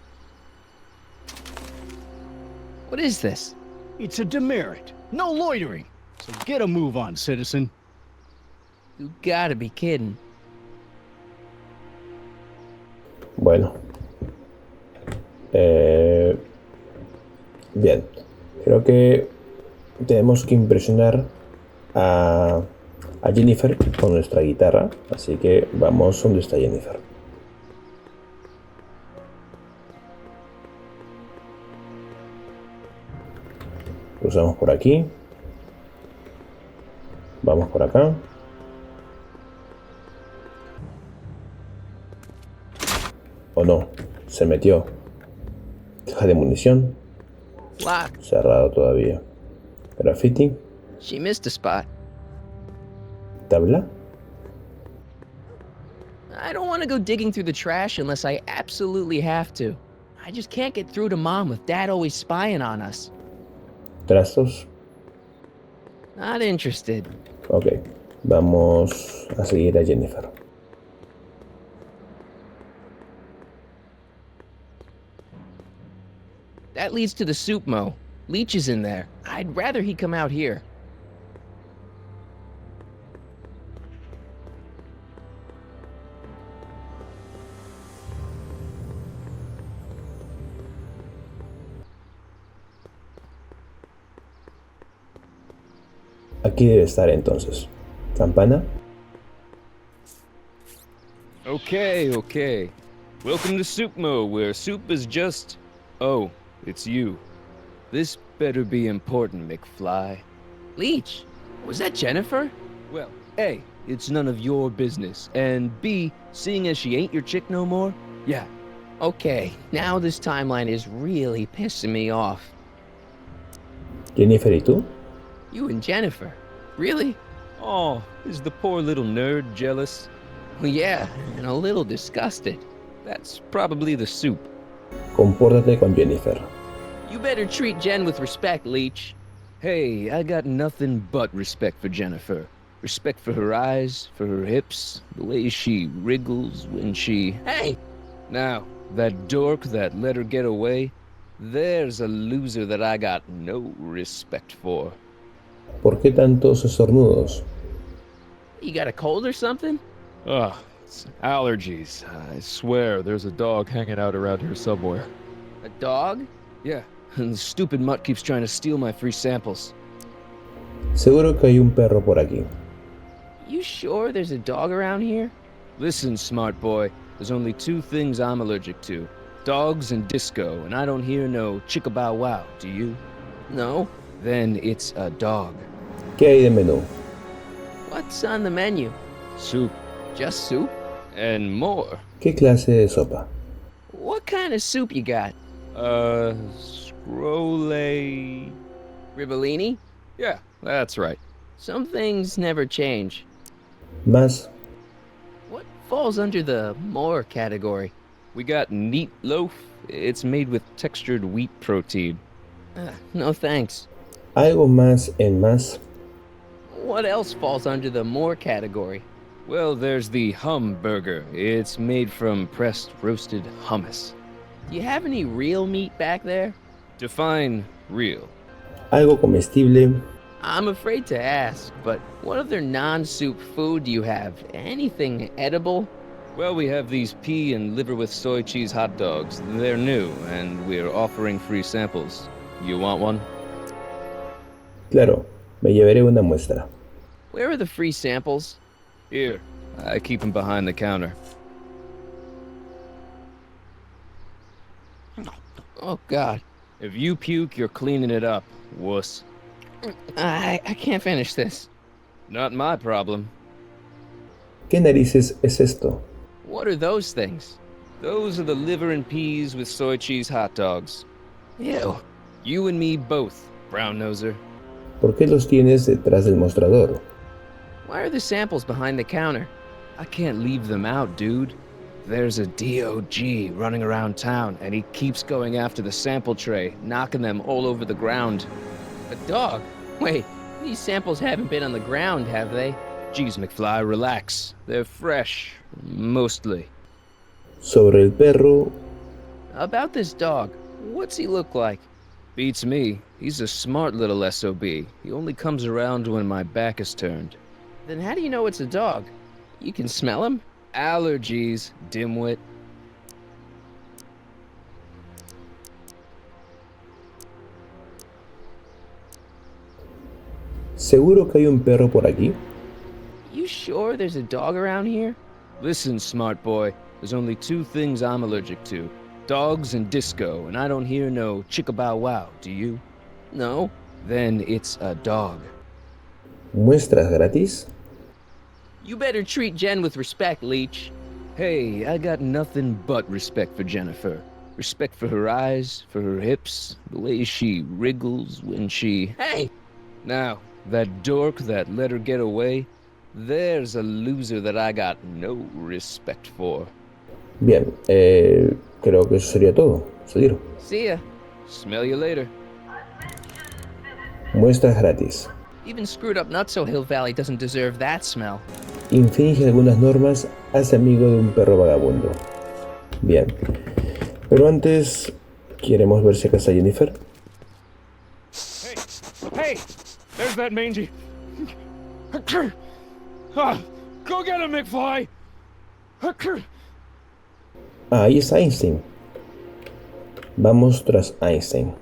[SPEAKER 2] What is this?
[SPEAKER 9] It's a demerit. No loitering. So get a move on, citizen.
[SPEAKER 2] You gotta be kidding.
[SPEAKER 1] Bueno. Bien. Creo que tenemos que impresionar a Jennifer con nuestra guitarra. Así que vamos donde está Jennifer. Cruzamos por aquí. Vamos por acá. ¿O no? Se metió. Caja de munición.
[SPEAKER 2] Locked.
[SPEAKER 1] Cerrado todavía. Graffiti.
[SPEAKER 2] She missed a spot.
[SPEAKER 1] Tabla.
[SPEAKER 2] I don't want to go digging through the trash unless I absolutely have to. I just can't get through to Mom with Dad always spying on us.
[SPEAKER 1] Trastos.
[SPEAKER 2] Not interested.
[SPEAKER 1] Ok. Vamos a seguir a Jennifer.
[SPEAKER 2] That leads to the soup mo. Leech is in there. I'd rather he come out here.
[SPEAKER 1] Aquí debe estar entonces. Campana.
[SPEAKER 10] Okay. Welcome to Soup Mo, where soup is just... Oh, it's you. This better be important, McFly.
[SPEAKER 2] Leech, was that Jennifer?
[SPEAKER 10] Well, A, it's none of your business, and B, seeing as she ain't your chick no more, yeah.
[SPEAKER 2] Okay, now this timeline is really pissing me off.
[SPEAKER 1] Jennifer, ¿y tú?
[SPEAKER 2] You and Jennifer? Really?
[SPEAKER 10] Oh, is the poor little nerd jealous?
[SPEAKER 2] Well, yeah, and a little disgusted.
[SPEAKER 10] That's probably the soup.
[SPEAKER 1] Compórtate con Jennifer.
[SPEAKER 2] You better treat Jen with respect, Leech.
[SPEAKER 10] Hey, I got nothing but respect for Jennifer. Respect for her eyes, for her hips, the way she wriggles when she...
[SPEAKER 2] Hey!
[SPEAKER 10] Now, that dork that let her get away, there's a loser that I got no respect for.
[SPEAKER 1] ¿Por qué tantos estornudos?
[SPEAKER 2] You got a cold or something?
[SPEAKER 11] Ugh, it's allergies. I swear there's a dog hanging out around here somewhere.
[SPEAKER 2] A dog?
[SPEAKER 10] Yeah, and the stupid mutt keeps trying to steal my free samples.
[SPEAKER 1] Seguro que hay un perro por aquí.
[SPEAKER 2] You sure there's a dog around here?
[SPEAKER 10] Listen, smart boy, there's only two things I'm allergic to. Dogs and disco, and I don't hear no chicka-bow-wow, do you?
[SPEAKER 2] No.
[SPEAKER 10] Then it's a dog.
[SPEAKER 1] ¿Qué hay de menú?
[SPEAKER 2] What's on the menu?
[SPEAKER 10] Soup.
[SPEAKER 2] Just soup?
[SPEAKER 10] And more.
[SPEAKER 1] ¿Qué clase de sopa?
[SPEAKER 2] What kind of soup you got?
[SPEAKER 10] Scrolle...
[SPEAKER 2] Ribellini?
[SPEAKER 10] Yeah, that's right.
[SPEAKER 2] Some things never change.
[SPEAKER 1] Más.
[SPEAKER 2] What falls under the more category?
[SPEAKER 10] We got neat loaf. It's made with textured wheat protein.
[SPEAKER 2] No thanks.
[SPEAKER 1] Algo más en más.
[SPEAKER 2] What else falls under the more category?
[SPEAKER 10] Well, there's the hum burger. It's made from pressed roasted hummus.
[SPEAKER 2] Do you have any real meat back there?
[SPEAKER 10] Define real.
[SPEAKER 1] Algo comestible.
[SPEAKER 2] I'm afraid to ask, but what other non-soup food do you have? Anything edible?
[SPEAKER 10] Well, we have these pea and liver with soy cheese hot dogs. They're new, and we're offering free samples. You want one?
[SPEAKER 1] Claro, me llevaré una muestra.
[SPEAKER 2] Where are the free samples?
[SPEAKER 10] Here, I keep them behind the counter.
[SPEAKER 2] Oh, God.
[SPEAKER 10] If you puke, you're cleaning it up, wuss.
[SPEAKER 2] I can't finish this.
[SPEAKER 10] Not my problem.
[SPEAKER 1] ¿Qué narices es esto?
[SPEAKER 2] What are those things?
[SPEAKER 10] Those are the liver and peas with soy cheese hot dogs.
[SPEAKER 2] Ew.
[SPEAKER 10] You and me both, brown noser.
[SPEAKER 1] ¿Por qué los tienes detrás del mostrador?
[SPEAKER 2] Why are the samples behind the counter?
[SPEAKER 10] I can't leave them out, dude. There's a DOG running around town, and he keeps going after the sample tray, knocking them all over the ground.
[SPEAKER 2] A dog? Wait, these samples haven't been on the ground, have they?
[SPEAKER 10] Jeez, McFly, relax. They're fresh, mostly.
[SPEAKER 1] Sobre el perro.
[SPEAKER 2] About this dog, what's he look like?
[SPEAKER 10] Beats me. He's a smart little SOB. He only comes around when my back is turned.
[SPEAKER 2] Then how do you know it's a dog? You can smell him?
[SPEAKER 10] Allergies, dimwit.
[SPEAKER 1] ¿Seguro que hay un perro por aquí?
[SPEAKER 2] You sure there's a dog around here?
[SPEAKER 10] Listen, smart boy, there's only two things I'm allergic to. Dogs and disco, and I don't hear no chicka-bow-wow, do you?
[SPEAKER 2] No.
[SPEAKER 10] Then it's a dog.
[SPEAKER 1] ¿Muestras gratis?
[SPEAKER 2] You better treat Jen with respect, Leech.
[SPEAKER 10] Hey, I got nothing but respect for Jennifer. Respect for her eyes, for her hips, the way she wriggles when she...
[SPEAKER 2] Hey!
[SPEAKER 10] Now, that dork that let her get away, there's a loser that I got no respect for.
[SPEAKER 1] Bien, creo que eso sería todo. Seguir.
[SPEAKER 2] See ya.
[SPEAKER 10] Smell you later.
[SPEAKER 1] Muestras gratis.
[SPEAKER 2] Even screwed up Nutso Hill Valley doesn't deserve that smell.
[SPEAKER 1] Infringe algunas normas, hace amigo de un perro vagabundo. Bien. Pero antes, ¿queremos ver si acá está Jennifer?
[SPEAKER 11] Hey! There's that mangy. Go get him, McFly!
[SPEAKER 1] Ah, ahí está Einstein. Vamos tras Einstein.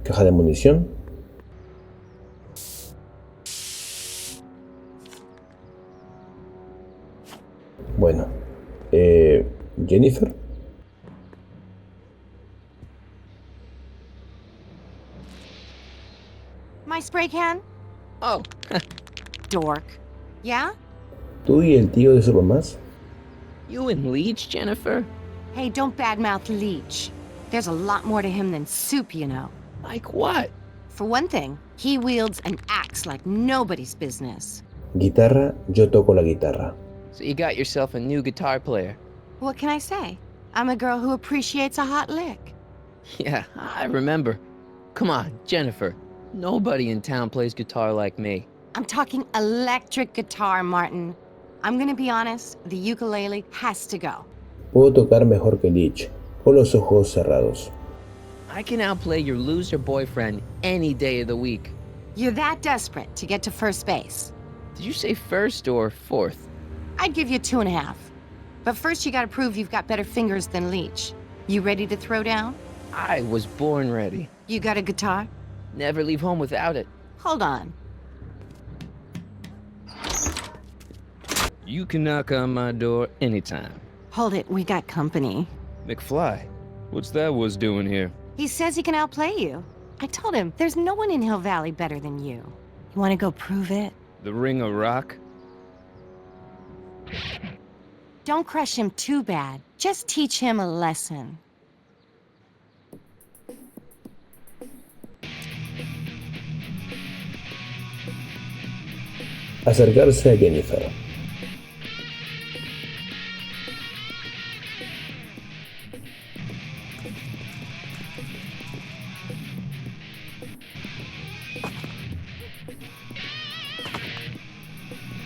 [SPEAKER 1] Caja de munición. Bueno, Jennifer.
[SPEAKER 12] My spray can?
[SPEAKER 2] Oh.
[SPEAKER 12] Dork. Yeah?
[SPEAKER 1] ¿Tú y el tío de Supermas?
[SPEAKER 2] You and Leech, Jennifer?
[SPEAKER 12] Hey, don't badmouth Leech. There's a lot more to him than soup, you know.
[SPEAKER 2] Like what?
[SPEAKER 12] For one thing, he wields an axe like nobody's business.
[SPEAKER 1] Guitarra, yo toco la guitarra.
[SPEAKER 2] So you got yourself a new guitar player?
[SPEAKER 12] What can I say? I'm a girl who appreciates a hot lick.
[SPEAKER 2] Yeah, I remember. Come on, Jennifer. Nobody in town plays guitar like me.
[SPEAKER 12] I'm talking electric guitar, Martin. I'm gonna be honest, the ukulele has to go.
[SPEAKER 1] Puedo tocar mejor que Lich, con los ojos cerrados.
[SPEAKER 2] I can outplay your loser boyfriend any day of the week.
[SPEAKER 12] You're that desperate to get to first base.
[SPEAKER 2] Did you say first or fourth?
[SPEAKER 12] I'd give you 2.5. But first you gotta prove you've got better fingers than Leech. You ready to throw down?
[SPEAKER 2] I was born ready.
[SPEAKER 12] You got a guitar?
[SPEAKER 2] Never leave home without it.
[SPEAKER 12] Hold on.
[SPEAKER 10] You can knock on my door anytime.
[SPEAKER 12] Hold it, we got company.
[SPEAKER 10] McFly, what's that was doing here?
[SPEAKER 12] He says he can outplay you. I told him, there's no one in Hill Valley better than you. You wanna go prove it?
[SPEAKER 10] The Ring of Rock?
[SPEAKER 12] Don't crush him too bad. Just teach him a lesson.
[SPEAKER 1] Acercarse a Jennifer.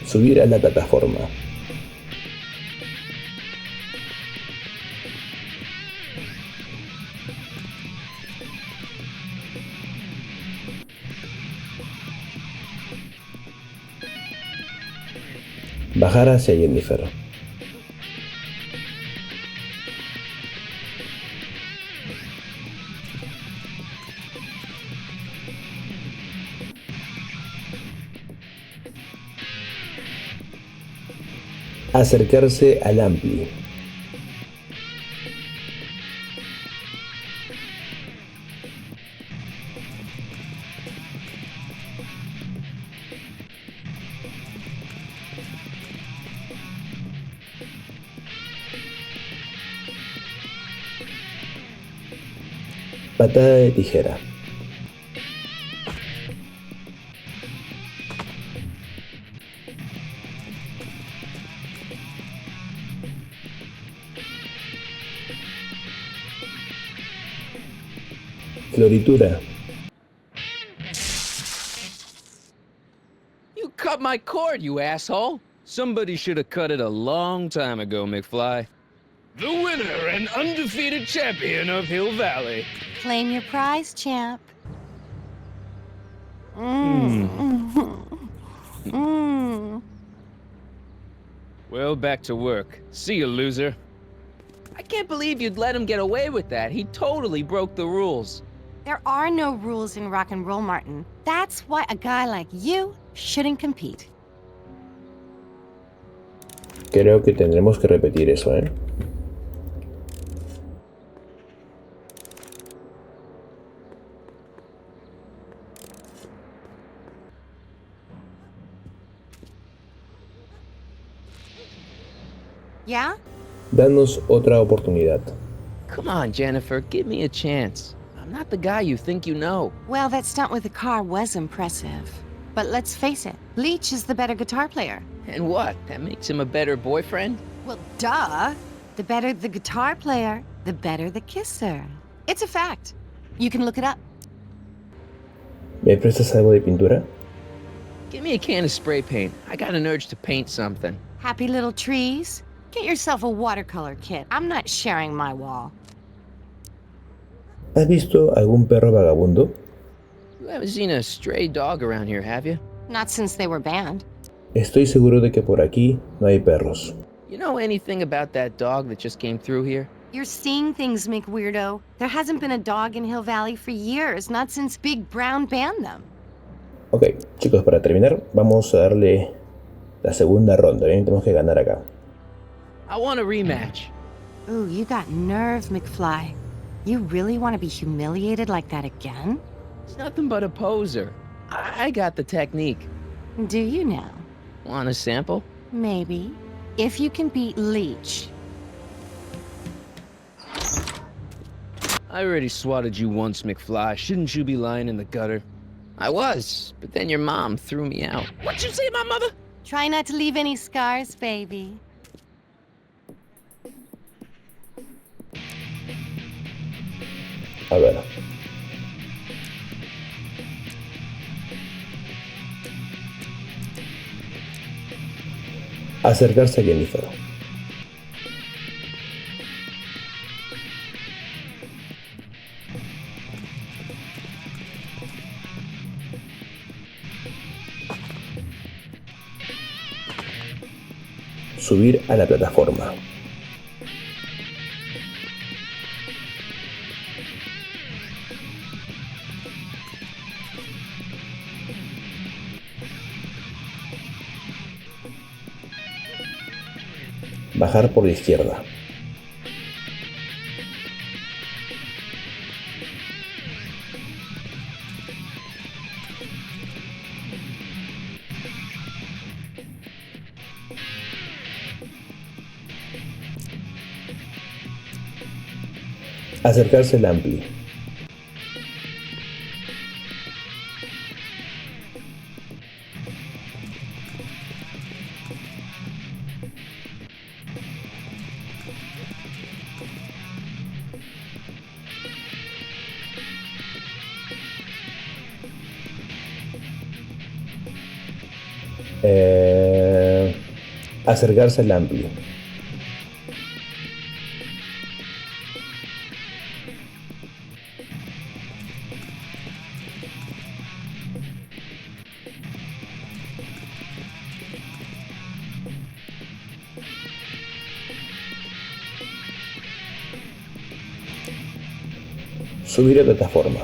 [SPEAKER 1] Subir a la plataforma. Bajar hacia Jennifer. Acercarse al ampli. Patada de tijera. Floritura.
[SPEAKER 2] You cut my cord, you asshole!
[SPEAKER 10] Somebody should have cut it a long time ago, McFly.
[SPEAKER 9] The winner and undefeated champion of Hill Valley.
[SPEAKER 12] Claim your prize, champ.
[SPEAKER 10] Well, back to work. See you, loser.
[SPEAKER 2] I can't believe you'd let him get away with that. He totally broke the rules.
[SPEAKER 12] There are no rules in rock and roll, Martin. That's why a guy like you shouldn't compete.
[SPEAKER 1] Creo que tendremos que repetir eso, ¿eh?
[SPEAKER 12] Yeah?
[SPEAKER 1] Danos otra oportunidad.
[SPEAKER 2] Come on, Jennifer, give me a chance. I'm not the guy you think you know.
[SPEAKER 12] Well, that stunt with the car was impressive. But let's face it, Leech is the better guitar player.
[SPEAKER 2] And what? That makes him a better boyfriend?
[SPEAKER 12] Well, duh. The better the guitar player, the better the kisser. It's a fact. You can look it up.
[SPEAKER 1] ¿Me prestas algo de pintura?
[SPEAKER 2] Give me a can of spray paint. I got an urge to paint something.
[SPEAKER 12] Happy little trees? Get yourself a watercolor kit. I'm not sharing my wall.
[SPEAKER 1] ¿Has visto algún perro vagabundo?
[SPEAKER 2] You haven't seen a stray dog around here, have you?
[SPEAKER 12] Not since they were banned.
[SPEAKER 1] Estoy seguro de que por aquí no hay perros.
[SPEAKER 2] You know anything about that dog that just came through here?
[SPEAKER 12] You're seeing things, McWeirdo. There hasn't been a dog in Hill Valley for years, not since Big Brown banned them.
[SPEAKER 1] Ok, chicos, para terminar, vamos a darle la segunda ronda. Bien, tenemos que ganar acá.
[SPEAKER 2] I want a rematch.
[SPEAKER 12] Ooh, you got nerve, McFly. You really want to be humiliated like that again?
[SPEAKER 2] It's nothing but a poser. I got the technique.
[SPEAKER 12] Do you now?
[SPEAKER 2] Want a sample?
[SPEAKER 12] Maybe. if you can beat Leech.
[SPEAKER 10] I already swatted you once, McFly. Shouldn't you be lying in the gutter?
[SPEAKER 2] I was, but then your mom threw me out.
[SPEAKER 10] What'd you say, my mother?
[SPEAKER 12] Try not to leave any scars, baby.
[SPEAKER 1] A ver. Acercarse a Jennifer. Subir a la plataforma. Bajar por la izquierda. Acercarse al ampli. Acercarse al ampli. Subir a plataforma.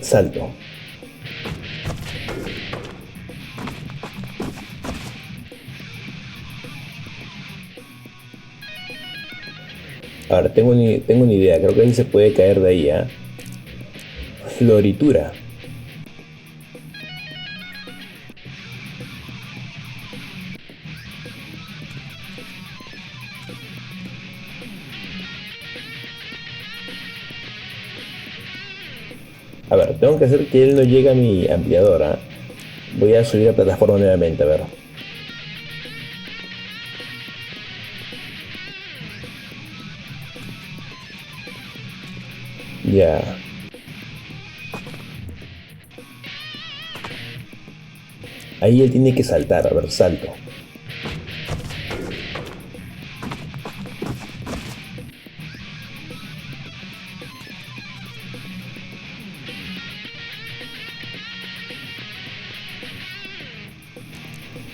[SPEAKER 1] Salto. A ver, tengo una idea, creo que ahí se puede caer de ahí, ¿eh? Floritura. A ver, tengo que hacer que él no llegue a mi ampliador, ¿eh? Voy a subir a plataforma nuevamente, a ver. Ya. Ahí él tiene que saltar, a ver, salto.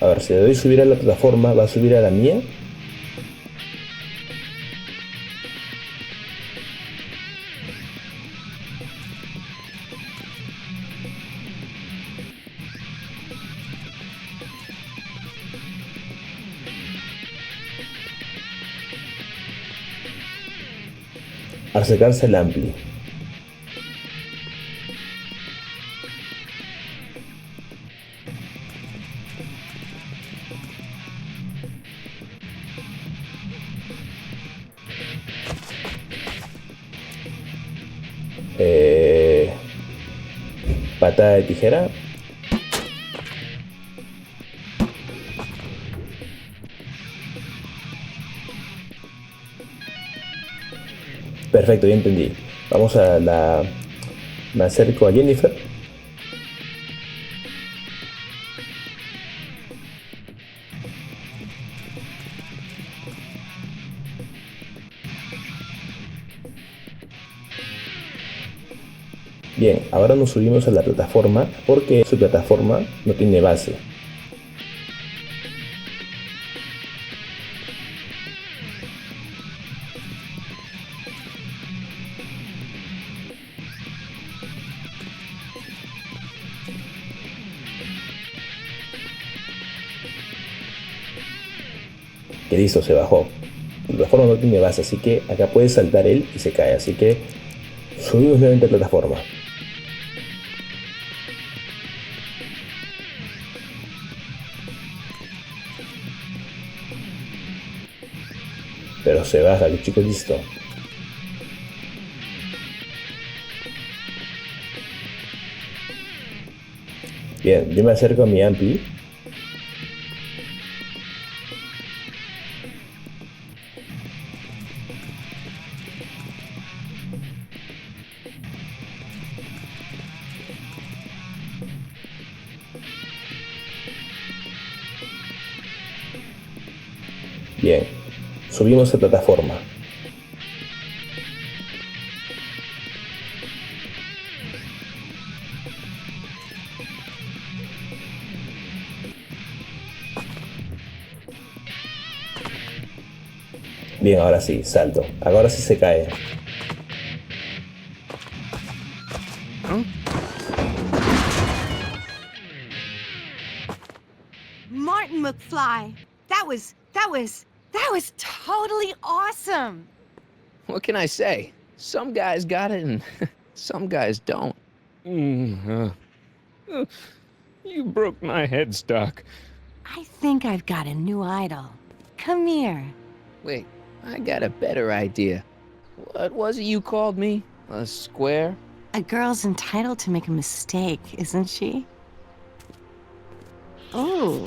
[SPEAKER 1] A ver, si le doy subir a la plataforma, ¿va a subir a la mía? Acercarse al ampli. Patada de tijera. Perfecto, ya entendí. Vamos a la... Me acerco a Jennifer. Bien, ahora nos subimos a la plataforma porque su plataforma no tiene base. Que listo, se bajó. La plataforma no tiene base, así que acá puede saltar él y se cae. Así que subimos nuevamente a plataforma. Pero se baja, el chico, listo. Bien, yo me acerco a mi ampli. Bien, subimos a plataforma. Bien, ahora sí, salto. Ahora sí se cae.
[SPEAKER 12] Martin McFly, that was totally awesome.
[SPEAKER 10] What can I say? Some guys got it and some guys don't.
[SPEAKER 11] You broke my headstock.
[SPEAKER 12] I think I've got a new idol. Come here.
[SPEAKER 2] Wait, I got a better idea. What was it you called me? A square?
[SPEAKER 12] A girl's entitled to make a mistake, isn't she? Oh.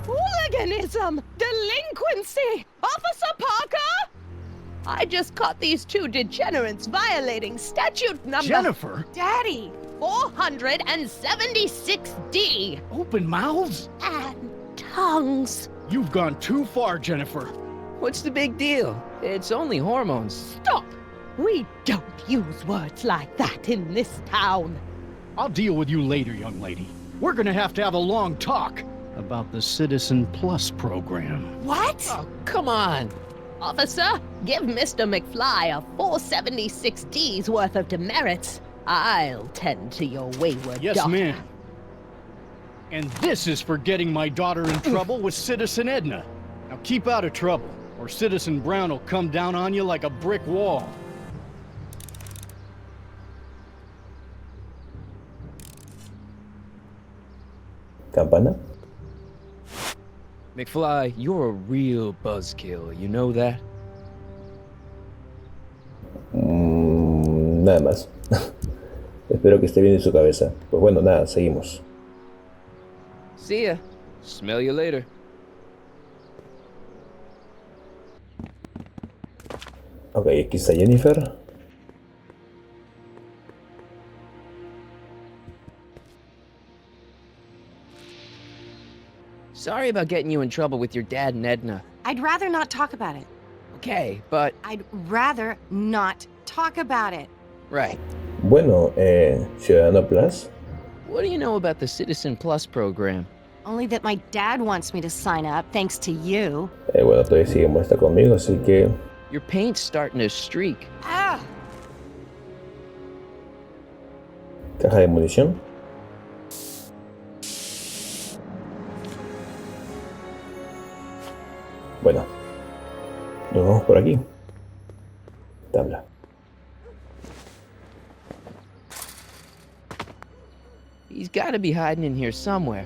[SPEAKER 13] Hooliganism! Delinquency! Officer Parker! I just caught these two degenerates violating statute number...
[SPEAKER 9] Jennifer!
[SPEAKER 13] Daddy! 476D!
[SPEAKER 9] Open mouths?
[SPEAKER 13] And tongues!
[SPEAKER 9] You've gone too far, Jennifer.
[SPEAKER 2] What's the big deal? It's only hormones.
[SPEAKER 13] Stop! We don't use words like that in this town.
[SPEAKER 9] I'll deal with you later, young lady. We're gonna have to have a long talk about the Citizen Plus program.
[SPEAKER 13] What?
[SPEAKER 2] Oh, come on.
[SPEAKER 13] Officer, give Mr. McFly a 476D's worth of demerits. I'll tend to your wayward
[SPEAKER 9] Yes,
[SPEAKER 13] daughter.
[SPEAKER 9] ma'am. And this is for getting my daughter in trouble with Citizen Edna. Now keep out of trouble, or Citizen Brown will come down on you like a brick wall.
[SPEAKER 1] Campana.
[SPEAKER 10] McFly, you're a real buzzkill, you know that?
[SPEAKER 1] Nada más. Espero que esté bien en su cabeza. Pues bueno, nada, seguimos.
[SPEAKER 10] See ya. Smell you later.
[SPEAKER 1] Ok, aquí está Jennifer.
[SPEAKER 2] Sorry about getting you in trouble with your dad and Edna.
[SPEAKER 12] I'd rather not talk about it.
[SPEAKER 2] Okay, but...
[SPEAKER 12] I'd rather not talk about it.
[SPEAKER 2] Right.
[SPEAKER 1] Bueno, Ciudadano Plus.
[SPEAKER 2] What do you know about the Citizen Plus program?
[SPEAKER 12] Only that my dad wants me to sign up, thanks to you.
[SPEAKER 1] Bueno, todavía sigue molesta conmigo, así que...
[SPEAKER 2] Your paint's starting to streak.
[SPEAKER 12] Ah!
[SPEAKER 1] Caja de munición. Bueno, nos vamos por aquí. Tabla.
[SPEAKER 2] He's gotta be hiding in here somewhere.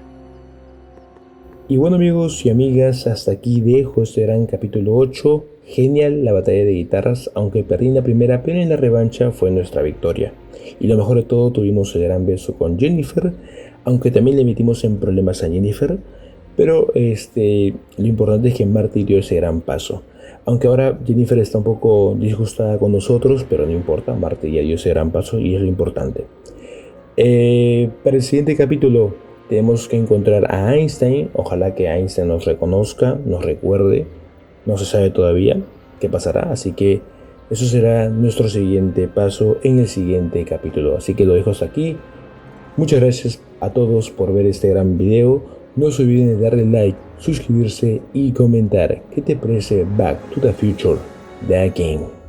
[SPEAKER 1] Y bueno, amigos y amigas, hasta aquí dejo este gran capítulo 8. Genial la batalla de guitarras, aunque perdí en la primera, pero en la revancha fue nuestra victoria. Y lo mejor de todo, tuvimos el gran beso con Jennifer, aunque también le metimos en problemas a Jennifer. Pero lo importante es que Marty dio ese gran paso. Aunque ahora Jennifer está un poco disgustada con nosotros, pero no importa, Marty ya dio ese gran paso y es lo importante. Para el siguiente capítulo tenemos que encontrar a Einstein. Ojalá que Einstein nos reconozca, nos recuerde. No se sabe todavía qué pasará, así que eso será nuestro siguiente paso en el siguiente capítulo. Así que lo dejo hasta aquí. Muchas gracias a todos por ver este gran video. No se olviden de darle like, suscribirse y comentar qué te parece Back to the Future, The Game.